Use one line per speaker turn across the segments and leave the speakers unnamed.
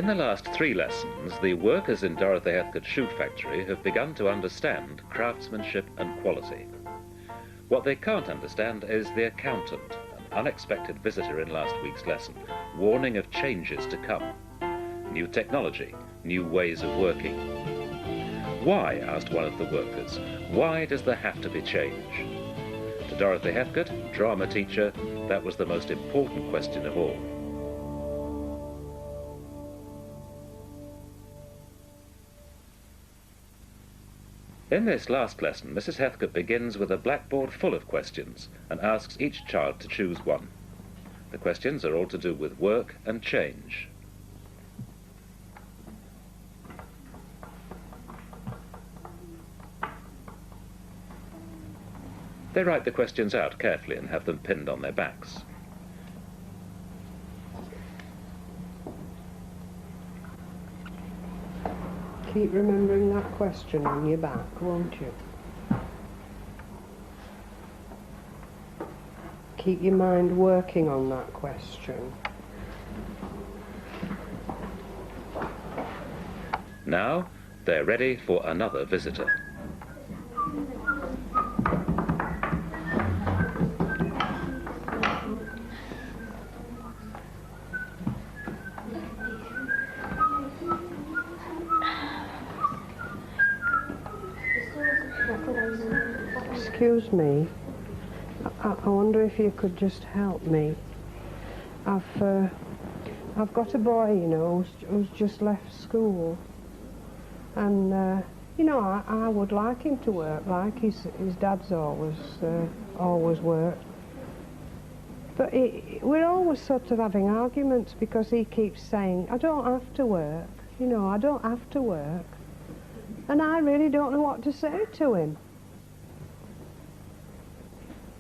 In the last 3 lessons, the workers in Dorothy Heathcote's shoot factory have begun to understand craftsmanship and quality. What they can't understand is the accountant, an unexpected visitor in last week's lesson, warning of changes to come. New technology, new ways of working. Why, asked one of the workers, why does there have to be change? To Dorothy Heathcote, drama teacher, that was the most important question of all. In this last lesson, Mrs. Heathcote begins with a blackboard full of questions and asks each child to choose one. The questions are all to do with work and change. They write the questions out carefully and have them pinned on their backs.
Keep remembering that question on your back, won't you? Keep your mind working on that question.
Now, they're ready for another visitor.
Excuse me, I wonder if you could just help me. I've got a boy, you know, who's just left school, and you know, I would like him to work like his dad's always worked. But we're always sort of having arguments because he keeps saying, I don't have to work, you know, I don't have to work. And I really don't know what to say to him.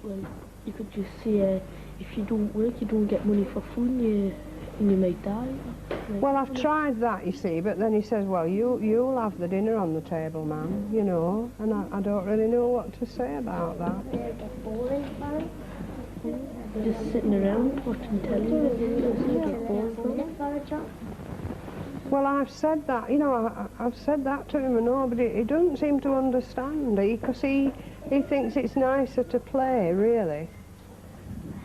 Well, you could just say, if you don't work, you don't get money for food, and you may die.
Well, I've tried that, you see, but then he says, well, you'll have the dinner on the table, man, you know, and I don't really know what to say about that.
Get boring, man.
Just sitting around watching telly, you get bored
For a job.
Well, I've said that, you know, I've said that to him and all, but he doesn't seem to understand, because he thinks it's nicer to play, really.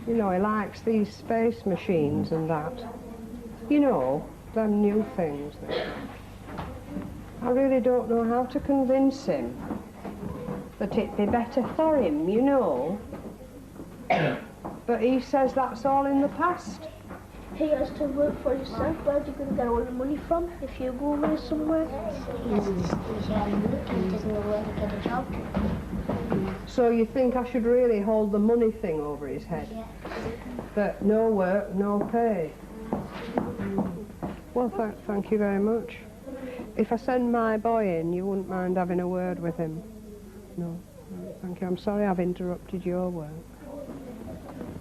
You know, he likes these space machines and that. You know, them new things. I really don't know how to convince him that it'd be better for him, you know. But he says that's all in the past.
He has to work for himself. Where's he going to get all the money from if you go away somewhere? He doesn't know where to get a job.
So you think I should really hold the money thing over his head?
Yeah.
That no work, no pay. Well, thank you very much. If I send my boy in, you wouldn't mind having a word with him? No, thank you. I'm sorry I've interrupted your work.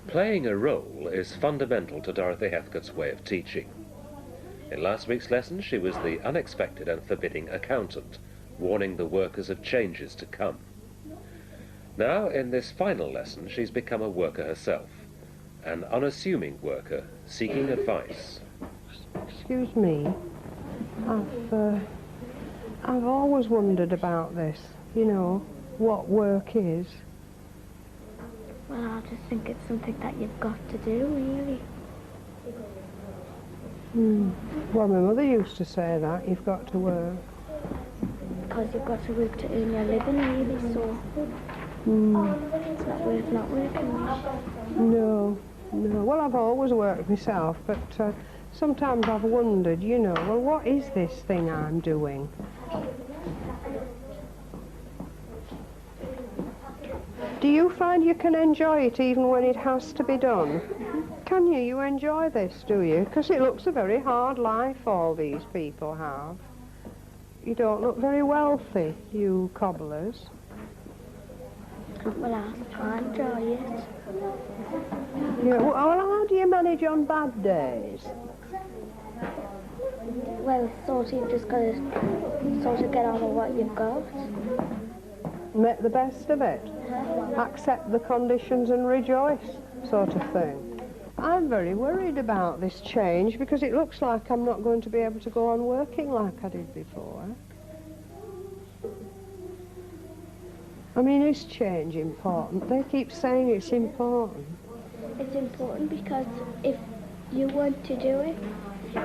Playing a role is fundamental to Dorothy Heathcote's way of teaching. In last week's lesson, she was the unexpected and forbidding accountant, warning the workers of changes to come. Now, in this final lesson, she's become a worker herself, an unassuming worker seeking advice.
Excuse me, I've always wondered about this, you know, what work is.
Well, I just think it's something that you've got to do, really.
Well, my mother used to say that, you've got to work.
Because you've got to work to earn your living, really, so it's not worth not working.
No. Well, I've always worked myself, but sometimes I've wondered, you know, well, what is this thing I'm doing? Do you find you can enjoy it even when it has to be done? Can you? You enjoy this, do you? Because it looks a very hard life all these people have. You don't look very wealthy, you cobblers.
Well, I enjoy it.
Yeah, well, how do you manage on bad days?
Well, sort of, you've just got to sort of get on with what you've got.
Make the best of it. Accept the conditions and rejoice, sort of thing. I'm very worried about this change because it looks like I'm not going to be able to go on working like I did before. I mean, is change important? They keep saying it's important.
It's important because if you want to do it,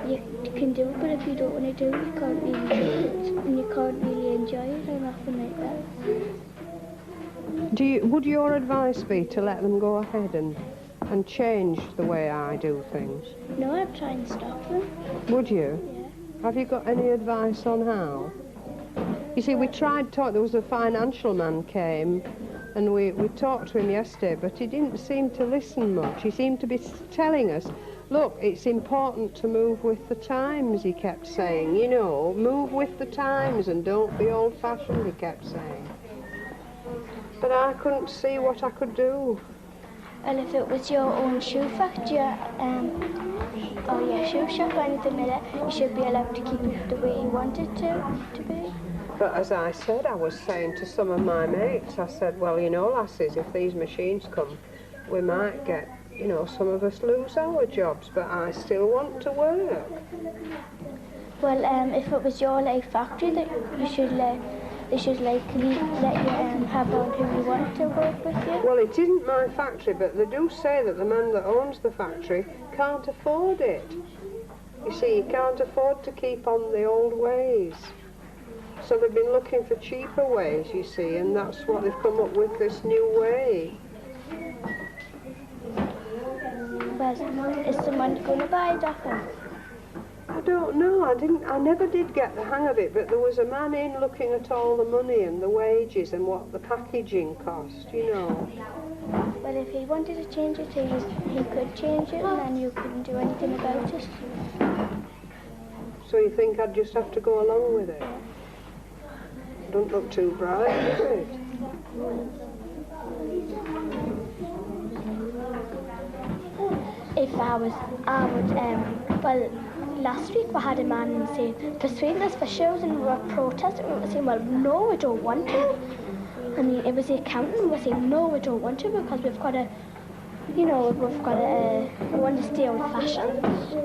you can do it, but if you don't want to do it, you can't really do it, and you can't really enjoy it or nothing like that.
Would your advice be to let them go ahead and change the way I do things?
No, I'm trying to stop them.
Would you?
Yeah.
Have you got any advice on how? You see, we tried talk. There was a financial man came, and we talked to him yesterday, but he didn't seem to listen much. He seemed to be telling us, look, it's important to move with the times, he kept saying. You know, move with the times and don't be old-fashioned, he kept saying. But I couldn't see what I could do.
And if it was your own shoe factory, or your shoe shop or anything like that, you should be allowed to keep it the way you want it to be.
But as I said, I was saying to some of my mates, I said, well, you know, lasses, if these machines come, we might get, you know, some of us lose our jobs, but I still want to work.
Well, if it was your factory, that you should let you have on who you want to work with you.
Well, it isn't my factory, but they do say that the man that owns the factory can't afford it. You see, he can't afford to keep on the old ways. So they've been looking for cheaper ways, you see, and that's what they've come up with, this new way.
Well, is someone going to buy that then?
I don't know, I never did get the hang of it, but there was a man in looking at all the money and the wages and what the packaging cost, you know.
Well, if he wanted to change it, he could change it, and then you couldn't do anything about it.
So you think I'd just have to go along with it? Don't look too bright, does it?
If I would, well, last week we had a man saying, persuading us for shows, and we were protesting, we were saying, well, no, we don't want to. I mean, it was the accountant, we were saying, no, we don't want to, because we've got to, you know, we want to stay old-fashioned.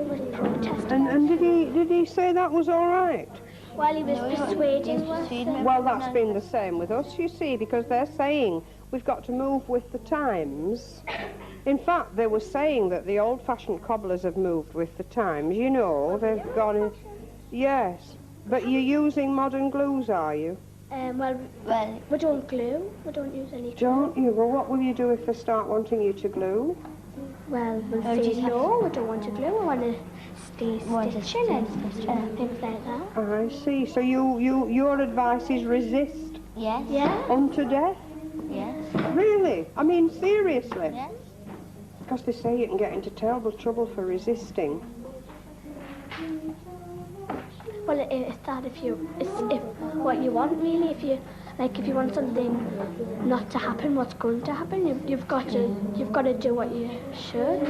We're protesting.
And did he say that was all right?
Well, he was persuading us.
Well, that's been the same with us, you see, because they're saying we've got to move with the times. In fact, they were saying that the old-fashioned cobblers have moved with the times. You know, they've gone in... Yes, but you're using modern glues, are you?
Well, we don't glue. We don't use any glue.
Don't you? Well, what will you do if they start wanting you to glue?
Well, we'll say no, we don't want to glue. We want to stay stitching and things like that.
I see. So your advice is resist?
Yes. Yeah.
Unto death?
Yes.
Really? I mean, seriously?
Yes.
Because they say you can get into terrible trouble for resisting.
Well, it's that if what you want really, if you want something not to happen, what's going to happen, you've got to do what you should,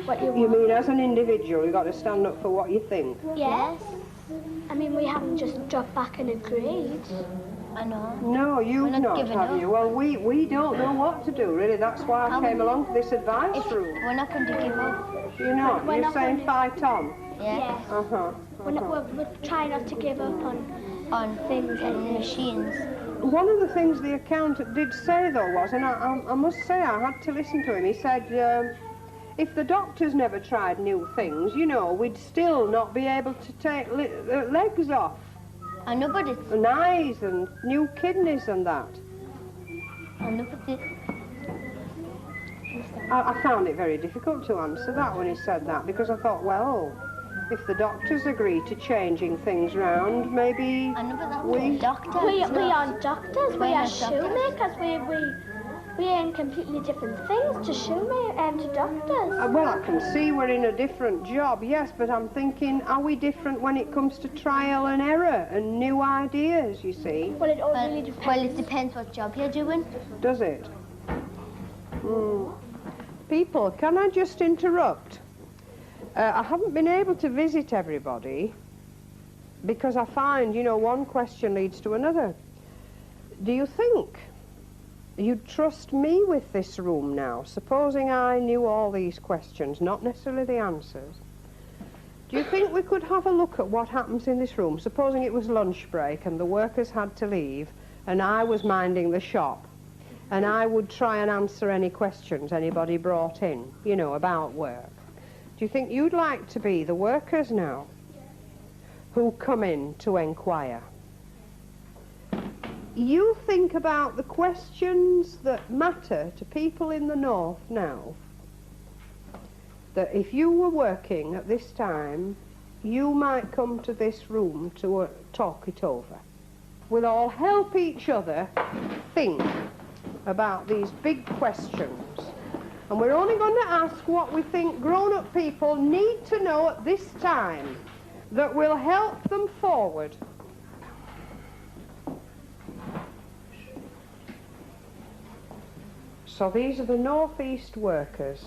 what you want.
You mean as an individual, you've got to stand up for what you think?
Yes. I mean, we haven't just dropped back and agreed. I know.
No, you've not, have you? Well, we don't know what to do, really. That's why I came along to this advice room.
We're not going to give up.
You're not? You're saying fight on?
Yes.
Uh-huh.
We're trying not to give up on things and machines.
One of the things the accountant did say, though, was, and I must say I had to listen to him, he said, if the doctors never tried new things, you know, we'd still not be able to take legs off.
I know, but it's...
And eyes and new kidneys and that.
I know, but it...
I found it very difficult to answer that when he said that, because I thought, well, if the doctors agree to changing things round, maybe we...
Doctors. We aren't doctors, we are shoemakers. We are in completely different things to shoemakers and to doctors.
Well, I can see we're in a different job, yes, but I'm thinking, are we different when it comes to trial and error and new ideas, you see?
Well, it all really depends. Well, it depends what job you're doing.
Does it? People, can I just interrupt? I haven't been able to visit everybody because I find, you know, one question leads to another. Do you think you'd trust me with this room now, supposing I knew all these questions, not necessarily the answers. Do you think we could have a look at what happens in this room, supposing it was lunch break and the workers had to leave and I was minding the shop, and I would try and answer any questions anybody brought in, you know, about work? Do you think you'd like to be the workers now who come in to enquire? You think about the questions that matter to people in the north now, that if you were working at this time, you might come to this room to talk it over. We'll all help each other think about these big questions. And we're only going to ask what we think grown-up people need to know at this time that will help them forward. So these are the northeast workers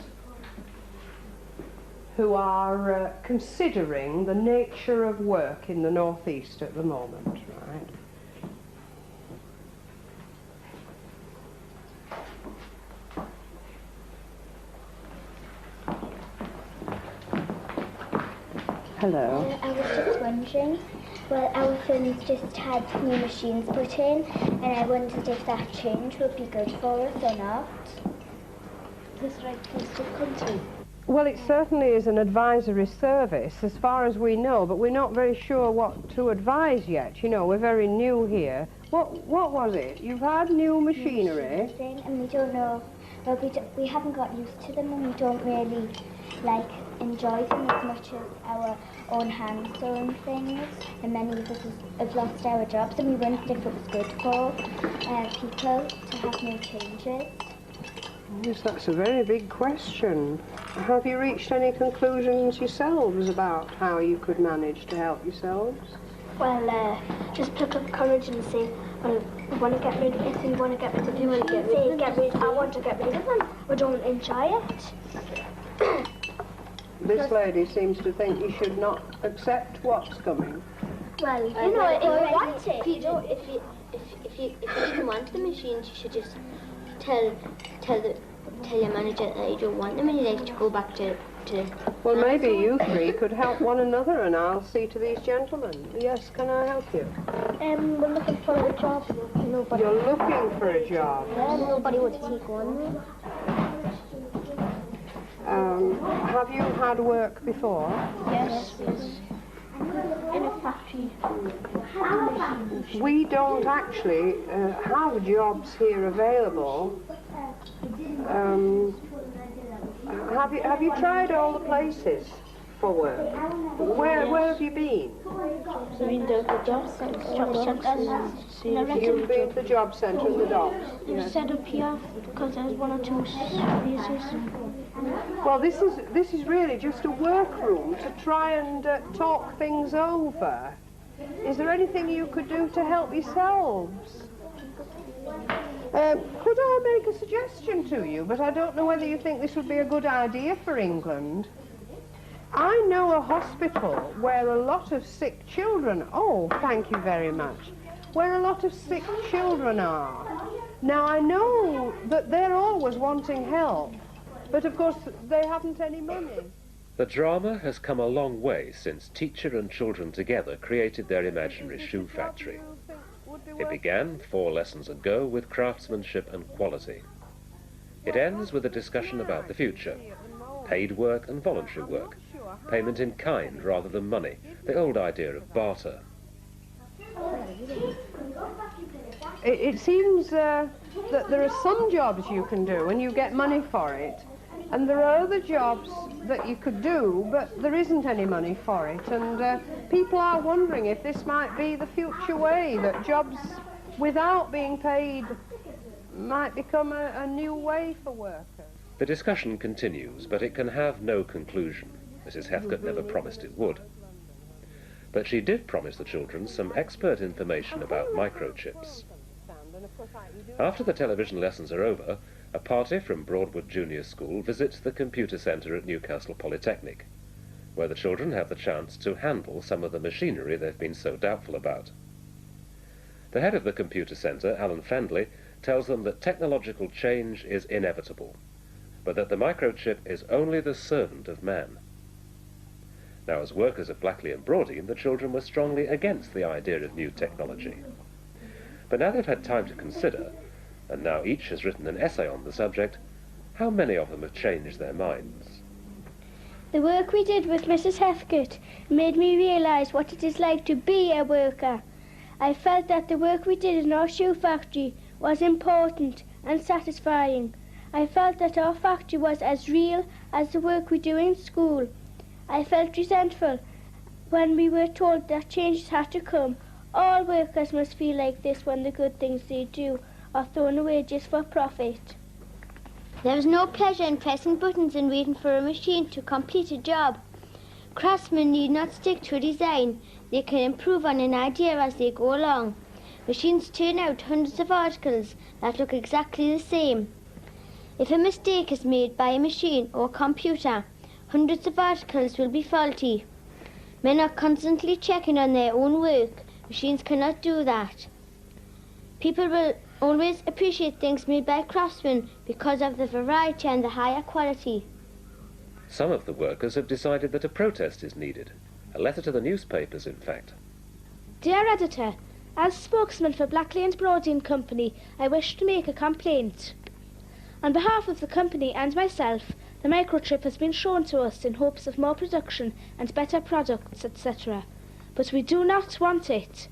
who are considering the nature of work in the northeast at the moment, right? Hello.
I was just wondering, well, our firm's just had new machines put in, and I wondered if that change would be good for us or not.
This right place to come to.
Well, it certainly is an advisory service, as far as we know, but we're not very sure what to advise yet. You know, we're very new here. What was it? You've had new machinery?
And we don't know, well, we haven't got used to them, and we don't really, enjoy them as much as our own hand-sewn things, and many of us have lost our jobs, and we wondered if it was good for people to have no changes.
Yes, that's a very big question. Have you reached any conclusions yourselves about how you could manage to help yourselves?
Well, just pick up courage and say, well, we want to get rid of it. If we want to get rid of it, I want to get rid of them. We don't enjoy it.
This lady seems to think you should not accept what's coming.
Well, you know, if you want it.
If you didn't want the machines, you should just tell your manager that you don't want them and you'd like to go back to
Well, maybe you three could help one another, and I'll see to these gentlemen. Yes, can I help you?
We're looking for a job. Nobody.
You're looking for a job?
Yeah, nobody would take one.
Have you had work before?
Yes. In a factory.
We don't actually have jobs here available. Have you tried all the places for work? Where have you been?
I mean, the job centre.
You've been to the job centre in the docks.
Yes. Set up here because there's one or two places.
Well, this is really just a workroom to try and talk things over. Is there anything you could do to help yourselves? Could I make a suggestion to you, but I don't know whether you think this would be a good idea for England. I know a hospital where a lot of sick children, oh, thank you very much, where a lot of sick children are. Now, I know that they're always wanting help, but of course they haven't any money.
The drama has come a long way since teacher and children together created their imaginary shoe factory. It began 4 lessons ago with craftsmanship and quality. It ends with a discussion about the future, paid work and voluntary work, payment in kind rather than money, the old idea of barter.
It seems that there are some jobs you can do and you get money for it, and there are other jobs that you could do, but there isn't any money for it, and people are wondering if this might be the future way, that jobs without being paid might become a new way for workers.
The discussion continues, but it can have no conclusion. Mrs. Heathcote never promised it would. But she did promise the children some expert information about microchips. After the television lessons are over, a party from Broadwood Junior School visits the computer centre at Newcastle Polytechnic, where the children have the chance to handle some of the machinery they've been so doubtful about. The head of the computer centre, Alan Fendley, tells them that technological change is inevitable, but that the microchip is only the servant of man. Now, as workers at Blackley and Broadine, the children were strongly against the idea of new technology. But now they've had time to consider, and now each has written an essay on the subject, how many of them have changed their minds?
The work we did with Mrs. Heathcote made me realise what it is like to be a worker. I felt that the work we did in our shoe factory was important and satisfying. I felt that our factory was as real as the work we do in school. I felt resentful when we were told that changes had to come. All workers must feel like this when the good things they do are thrown away just for profit.
There is no pleasure in pressing buttons and waiting for a machine to complete a job. Craftsmen need not stick to a design. They can improve on an idea as they go along. Machines turn out hundreds of articles that look exactly the same. If a mistake is made by a machine or computer, hundreds of articles will be faulty. Men are constantly checking on their own work. Machines cannot do that. People will always appreciate things made by craftsmen because of the variety and the higher quality.
Some of the workers have decided that a protest is needed. A letter to the newspapers, in fact.
Dear Editor, as spokesman for Blackley and Broadine Company, I wish to make a complaint. On behalf of the company and myself, the microchip has been shown to us in hopes of more production and better products, etc. But we do not want it.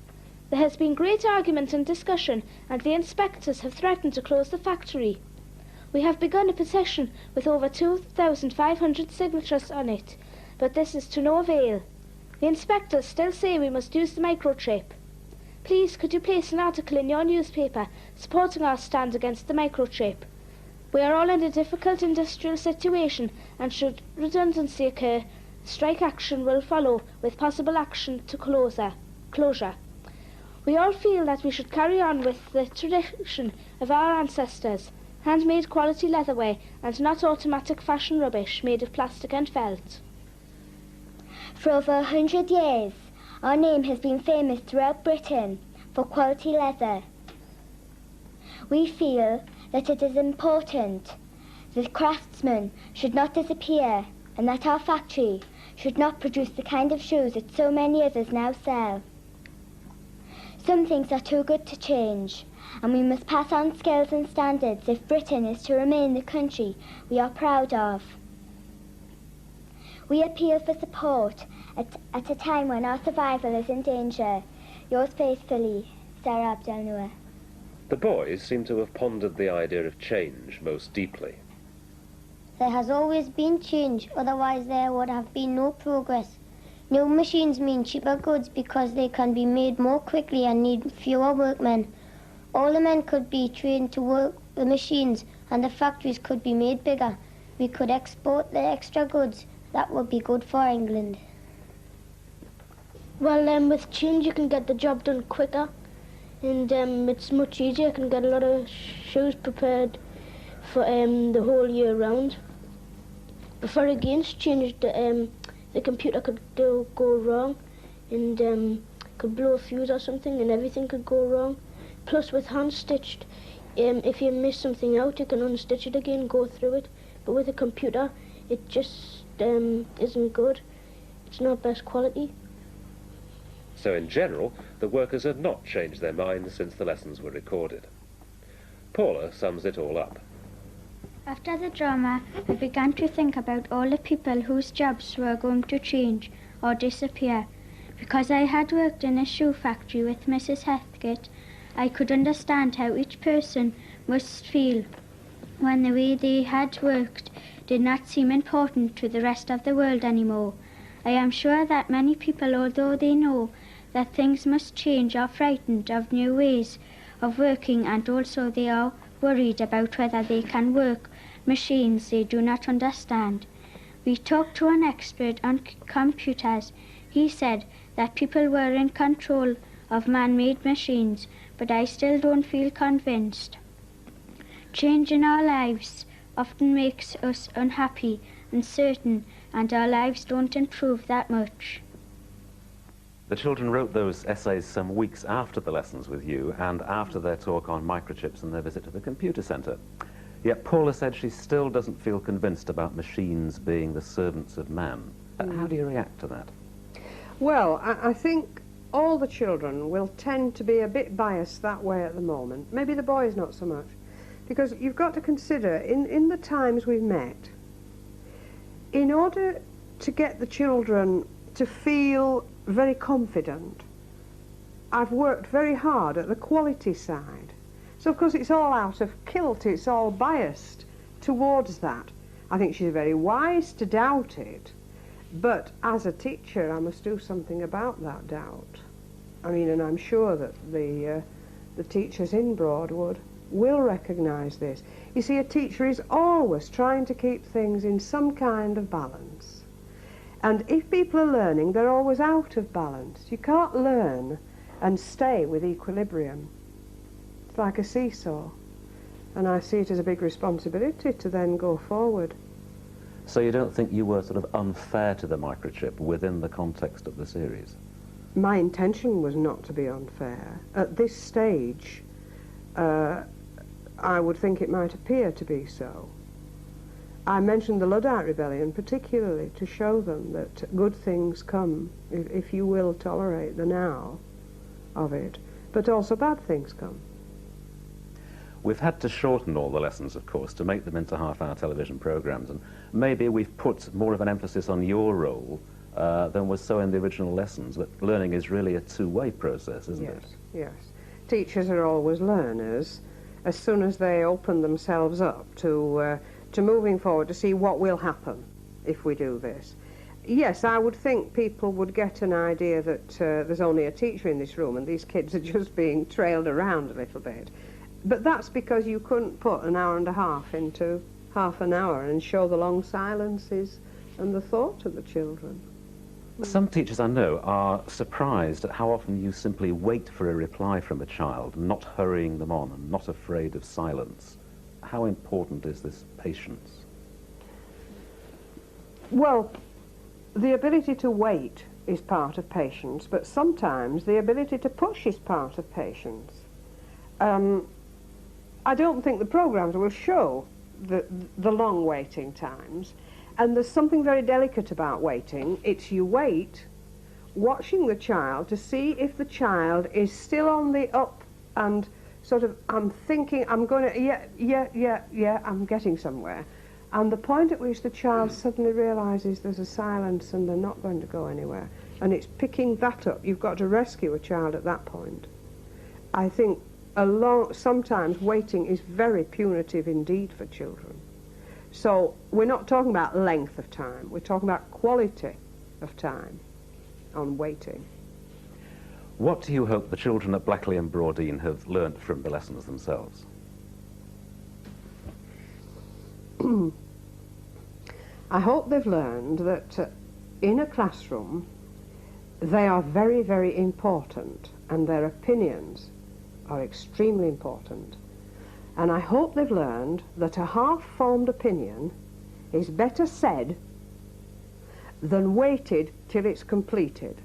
There has been great argument and discussion, and the inspectors have threatened to close the factory. We have begun a petition with over 2,500 signatures on it, but this is to no avail. The inspectors still say we must use the microchip. Please, could you place an article in your newspaper supporting our stand against the microchip? We are all in a difficult industrial situation, and should redundancy occur, strike action will follow, with possible action to closure. We all feel that we should carry on with the tradition of our ancestors, handmade quality leatherware and not automatic fashion rubbish made of plastic and felt.
For over 100 years, our name has been famous throughout Britain for quality leather. We feel that it is important that craftsmen should not disappear and that our factory should not produce the kind of shoes that so many others now sell. Some things are too good to change, and we must pass on skills and standards if Britain is to remain the country we are proud of. We appeal for support at a time when our survival is in danger. Yours faithfully, Sarah Abdel-Noor.
The boys seem to have pondered the idea of change most deeply.
There has always been change, otherwise there would have been no progress. New machines mean cheaper goods because they can be made more quickly and need fewer workmen. All the men could be trained to work the machines and the factories could be made bigger. We could export the extra goods. That would be good for England.
Well, with change you can get the job done quicker, and it's much easier. You can get a lot of shoes prepared for the whole year round. Before against change, the computer could go wrong, and could blow a fuse or something, and everything could go wrong. Plus, with hand stitched, if you miss something out, you can unstitch it again, go through it. But with a computer, it just isn't good. It's not best quality.
So in general, the workers have not changed their minds since the lessons were recorded. Paula sums it all up.
After the drama, I began to think about all the people whose jobs were going to change or disappear. Because I had worked in a shoe factory with Mrs. Heathcote, I could understand how each person must feel when the way they had worked did not seem important to the rest of the world anymore. I am sure that many people, although they know that things must change, are frightened of new ways of working, and also they are worried about whether they can work machines they do not understand. We talked to an expert on computers. He said that people were in control of man-made machines, but I still don't feel convinced. Change in our lives often makes us unhappy and certain, and our lives don't improve that much.
The children wrote those essays some weeks after the lessons with you and after their talk on microchips and their visit to the computer centre. Yet Paula said she still doesn't feel convinced about machines being the servants of man. How do you react to that?
Well, I think all the children will tend to be a bit biased that way at the moment. Maybe the boys not so much. Because you've got to consider, in the times we've met, in order to get the children to feel very confident, I've worked very hard at the quality side. So of course it's all out of kilt, it's all biased towards that. I think she's very wise to doubt it, but as a teacher I must do something about that doubt. I mean, and I'm sure that the teachers in Broadwood will recognise this. You see, a teacher is always trying to keep things in some kind of balance. And if people are learning, they're always out of balance. You can't learn and stay with equilibrium. It's like a seesaw. And I see it as a big responsibility to then go forward.
So you don't think you were sort of unfair to the microchip within the context of the series?
My intention was not to be unfair. At this stage, I would think it might appear to be so. I mentioned the Luddite Rebellion particularly to show them that good things come if you will tolerate the now of it, but also bad things come.
We've had to shorten all the lessons, of course, to make them into half-hour television programmes, and maybe we've put more of an emphasis on your role than was so in the original lessons, that learning is really a two-way process, isn't it?
Yes. Teachers are always learners as soon as they open themselves up to moving forward to see what will happen if we do this. Yes, I would think people would get an idea that there's only a teacher in this room and these kids are just being trailed around a little bit. But that's because you couldn't put an hour and a half into half an hour and show the long silences and the thought of the children.
Some teachers I know are surprised at how often you simply wait for a reply from a child, not hurrying them on and not afraid of silence. How important is this patience?
Well, the ability to wait is part of patience, but sometimes the ability to push is part of patience. I don't think the programmes will show the long waiting times, and there's something very delicate about waiting. It's you wait, watching the child to see if the child is still on the up and sort of, I'm thinking, I'm going to, yeah, I'm getting somewhere. And the point at which the child suddenly realises there's a silence and they're not going to go anywhere, and it's picking that up. You've got to rescue a child at that point. I think sometimes waiting is very punitive indeed for children. So we're not talking about length of time, we're talking about quality of time on waiting.
What do you hope the children at Blackley and Broadine have learnt from the lessons themselves?
I hope they've learned that in a classroom they are very, very important, and their opinions are extremely important. And I hope they've learned that a half-formed opinion is better said than waited till it's completed,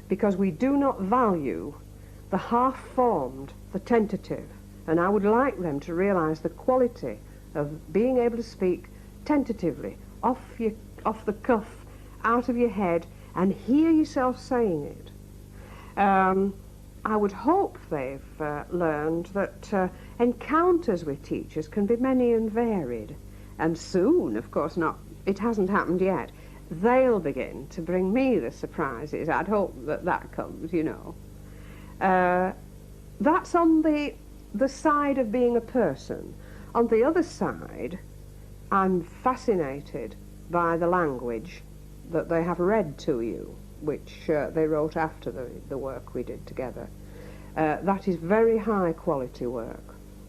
because we do not value the half-formed, the tentative, and I would like them to realise the quality of being able to speak tentatively, off the cuff, out of your head, and hear yourself saying it. I would hope they've learned that encounters with teachers can be many and varied, and soon, of course not, it hasn't happened yet, they'll begin to bring me the surprises. I'd hope that that comes, you know. That's on the side of being a person. On the other side, I'm fascinated by the language that they have read to you, which they wrote after the work we did together. That is very high quality work.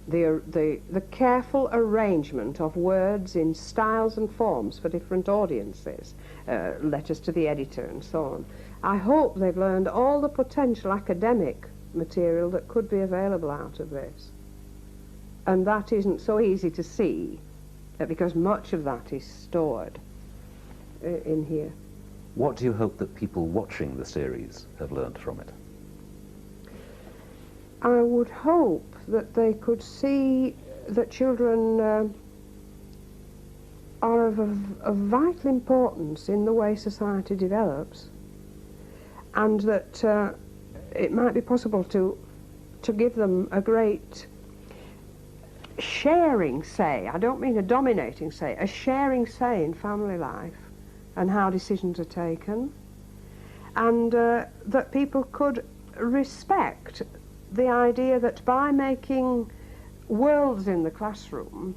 The careful arrangement of words in styles and forms for different audiences, letters to the editor and so on. I hope they've learned all the potential academic material that could be available out of this. And that isn't so easy to see, because much of that is stored in here.
What do you hope that people watching the series have learned from it?
I would hope that they could see that children are of vital importance in the way society develops, and that it might be possible to give them a great sharing say. I don't mean a dominating say, a sharing say in family life and how decisions are taken, and that people could respect the idea that by making worlds in the classroom,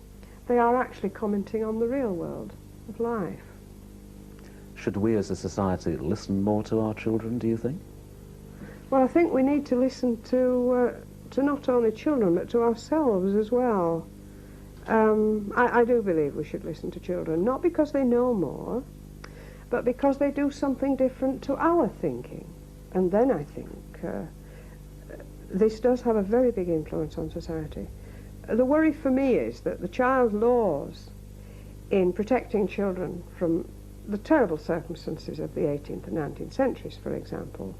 they are actually commenting on the real world of life.
Should we as a society listen more to our children, do you think?
Well, I think we need to listen to not only children, but to ourselves as well. I do believe we should listen to children, not because they know more, but because they do something different to our thinking. And then I think this does have a very big influence on society. The worry for me is that the child laws in protecting children from the terrible circumstances of the 18th and 19th centuries, for example,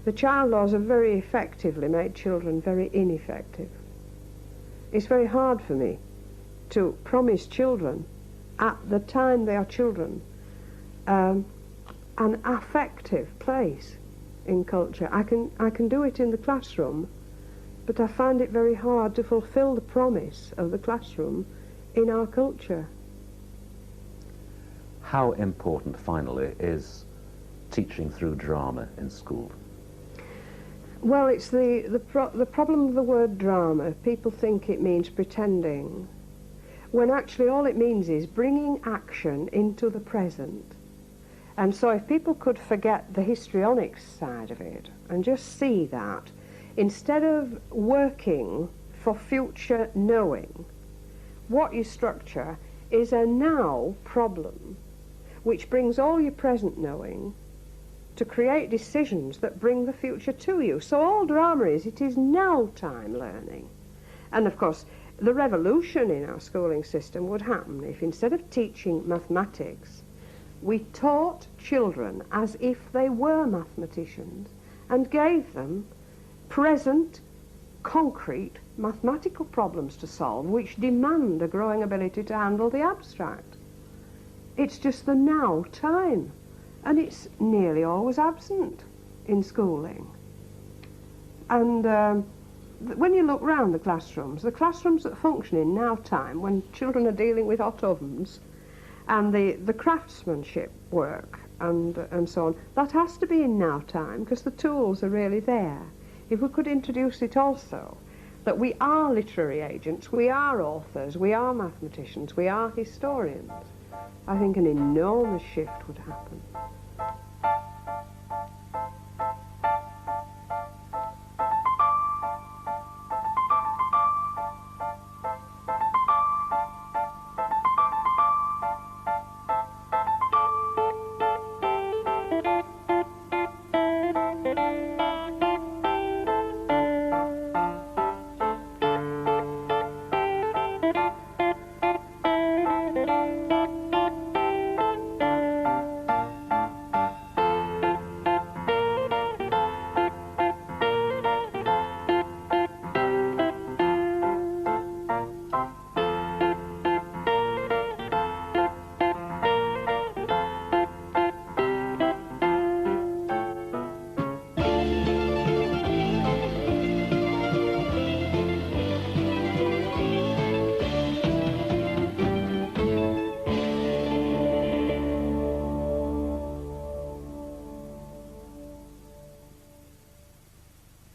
the child laws have very effectively made children very ineffective. It's very hard for me to promise children, at the time they are children, an affective place in culture. I can do it in the classroom, but I find it very hard to fulfill the promise of the classroom in our culture.
How important, finally, is teaching through drama in school?
Well, it's the problem of the word drama. People think it means pretending, when actually all it means is bringing action into the present. And so if people could forget the histrionics side of it and just see that, instead of working for future knowing, what you structure is a now problem which brings all your present knowing to create decisions that bring the future to you. So all drama is, it is now time learning. And of course, the revolution in our schooling system would happen if instead of teaching mathematics, we taught children as if they were mathematicians and gave them present, concrete mathematical problems to solve which demand a growing ability to handle the abstract. It's just the now time, and it's nearly always absent in schooling. And when you look round the classrooms that function in now time, when children are dealing with hot ovens and the craftsmanship work and so on, that has to be in now time because the tools are really there. If we could introduce it also, that we are literary agents, we are authors, we are mathematicians, we are historians, I think an enormous shift would happen.